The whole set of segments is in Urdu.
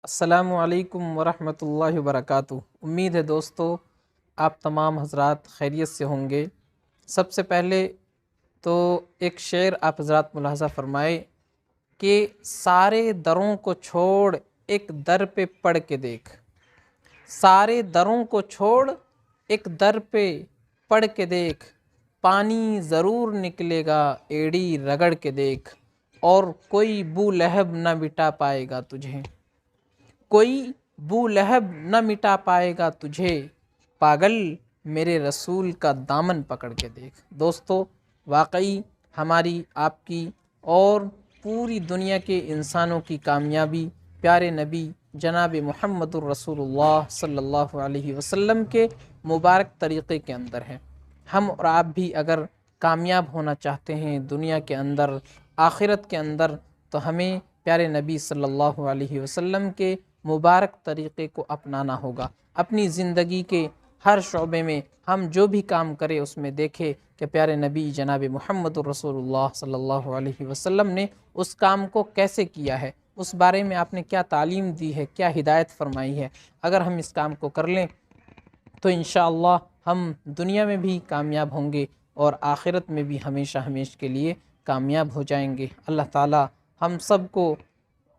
السلام علیکم ورحمۃ اللہ وبرکاتہ۔ امید ہے دوستو آپ تمام حضرات خیریت سے ہوں گے۔ سب سے پہلے تو ایک شعر آپ حضرات ملاحظہ فرمائے کہ سارے دروں کو چھوڑ ایک در پہ پڑھ کے دیکھ، سارے دروں کو چھوڑ ایک در پہ پڑھ کے دیکھ، پانی ضرور نکلے گا ایڑی رگڑ کے دیکھ، اور کوئی بو لہب نہ مٹا پائے گا تجھے، کوئی بو لہب نہ مٹا پائے گا تجھے، پاگل میرے رسول کا دامن پکڑ کے دیکھ۔ دوستو واقعی ہماری آپ کی اور پوری دنیا کے انسانوں کی کامیابی پیارے نبی جناب محمد الرسول اللہ صلی اللہ علیہ وسلم کے مبارک طریقے کے اندر ہے۔ ہم اور آپ بھی اگر کامیاب ہونا چاہتے ہیں دنیا کے اندر آخرت کے اندر، تو ہمیں پیارے نبی صلی اللہ علیہ وسلم کے مبارک طریقے کو اپنانا ہوگا۔ اپنی زندگی کے ہر شعبے میں ہم جو بھی کام کریں اس میں دیکھیں کہ پیارے نبی جناب محمد الرسول اللہ صلی اللہ علیہ وسلم نے اس کام کو کیسے کیا ہے، اس بارے میں آپ نے کیا تعلیم دی ہے، کیا ہدایت فرمائی ہے۔ اگر ہم اس کام کو کر لیں تو انشاءاللہ ہم دنیا میں بھی کامیاب ہوں گے اور آخرت میں بھی ہمیشہ ہمیشہ کے لیے کامیاب ہو جائیں گے۔ اللہ تعالی ہم سب کو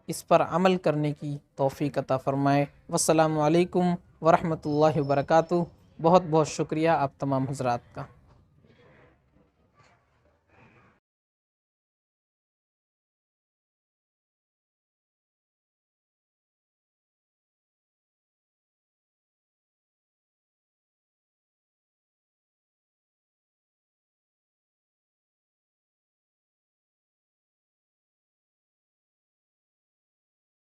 اس پر عمل کرنے کی توفیق عطا فرمائے۔ والسلام علیکم ورحمۃ اللہ وبرکاتہ۔ بہت بہت شکریہ آپ تمام حضرات کا۔